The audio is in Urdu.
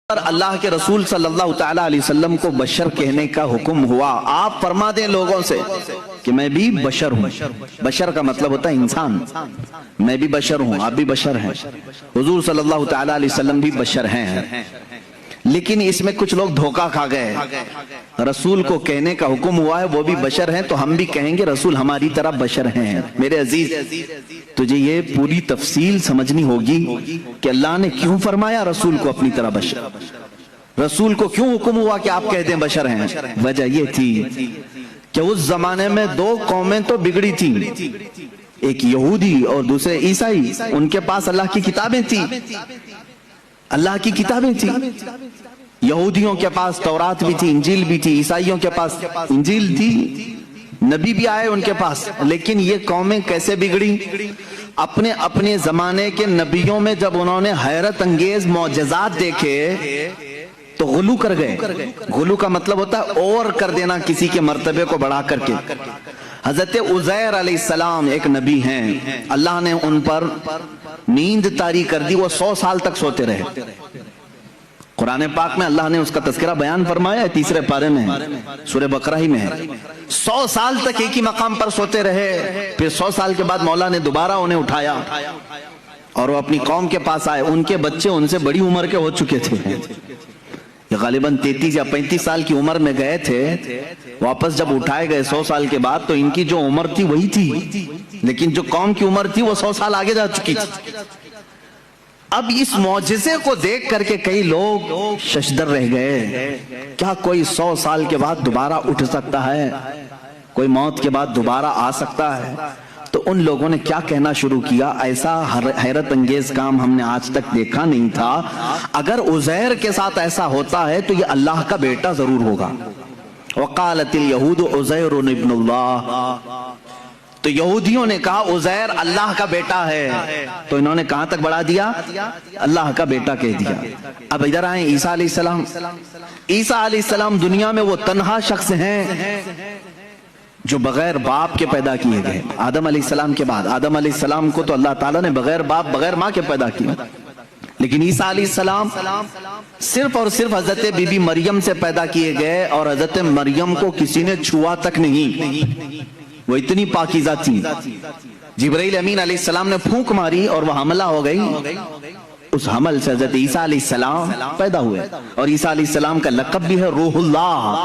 اللہ کے رسول صلی اللہ تعالی علیہ وسلم کو بشر کہنے کا حکم ہوا، آپ فرما دیں لوگوں سے کہ میں بھی بشر ہوں۔ بشر کا مطلب ہوتا ہے انسان، میں بھی بشر ہوں، آپ بھی بشر ہیں، حضور صلی اللہ تعالی علیہ وسلم بھی بشر ہیں۔ لیکن اس میں کچھ لوگ دھوکہ کھا گئے، رسول کو کہنے کا حکم ہوا ہے وہ بھی بشر ہیں تو ہم بھی کہیں گے رسول ہماری طرح بشر ہیں۔ میرے عزیز، تجھے یہ پوری تفصیل سمجھنی ہوگی کہ اللہ نے کیوں فرمایا رسول کو اپنی طرح بشر، رسول کو کیوں حکم ہوا کہ آپ کہہ دیں بشر ہیں۔ وجہ یہ تھی کہ اس زمانے میں دو قومیں تو بگڑی تھیں، ایک یہودی اور دوسرے عیسائی، ان کے پاس اللہ کی کتابیں تھیں، اللہ کی کتابیں تھیں۔ یہودیوں کے پاس تورات بھی تھی، انجیل بھی تھی، عیسائیوں کے پاس انجیل تھی، نبی بھی آئے ان کے پاس۔ لیکن یہ قومیں کیسے بگڑی؟ اپنے اپنے زمانے کے نبیوں میں جب انہوں نے حیرت انگیز معجزات دیکھے تو غلو کر گئے۔ غلو کا مطلب ہوتا ہے اور کر دینا، کسی کے مرتبے کو بڑھا کر کے۔ حضرت عزیر علیہ السلام ایک نبی ہیں، اللہ نے ان پر نیند طاری کر دی، وہ 100 سال تک سوتے رہے۔ قرآن پاک میں اللہ نے اس کا تذکرہ بیان فرمایا ہے، 3 پارے میں ہے، سورہ بقرہ ہی میں ہے۔ 100 سال تک ایک ہی مقام پر سوتے رہے، پھر 100 سال کے بعد مولا نے دوبارہ انہیں اٹھایا اور وہ اپنی قوم کے پاس آئے۔ ان کے بچے ان سے بڑی عمر کے ہو چکے تھے، یہ غالباً 33 یا 35 سال کی عمر میں گئے تھے، واپس جب اٹھائے گئے 100 سال کے بعد تو ان کی جو عمر تھی وہی تھی، لیکن جو قوم کی عمر تھی وہ 100 سال آگے جا چکی تھی۔ اب اس معجزے کو دیکھ کر کے کئی لوگ ششدر رہ گئے، کیا کوئی 100 سال کے بعد دوبارہ اٹھ سکتا ہے؟ کوئی موت کے بعد دوبارہ آ سکتا ہے؟ تو ان لوگوں نے کیا کہنا شروع کیا، ایسا حیرت انگیز کام ہم نے آج تک دیکھا نہیں تھا، اگر عزیر کے ساتھ ایسا ہوتا ہے تو یہ اللہ کا بیٹا ضرور ہوگا۔ وقالت الیہود عزیر ابن اللہ، تو یہودیوں نے کہا عزیر اللہ کا بیٹا ہے، تو انہوں نے کہاں تک بڑھا دیا، اللہ کا بیٹا کہہ دیا۔ اب ادھر آئیں عیسیٰ علیہ السلام۔ عیسیٰ علیہ السلام دنیا میں وہ تنہا شخص ہیں جو بغیر باپ کے پیدا کیے گئے۔ آدم علیہ السلام کے بعد، آدم علیہ السلام کو تو اللہ تعالیٰ نے بغیر باپ بغیر ماں کے پیدا کیا، لیکن عیسیٰ علیہ السلام صرف اور صرف حضرت بی بی مریم سے پیدا کیے گئے، اور حضرت مریم کو کسی نے چھوا تک نہیں، وہ اتنی پاکیزہ تھی۔ جبرائیل امین علیہ السلام نے پھونک ماری اور وہ حملہ ہو گئی، اس حمل سے حضرت عیسیٰ علیہ السلام پیدا ہوئے، اور عیسیٰ علیہ السلام کا لقب بھی ہے روح اللہ۔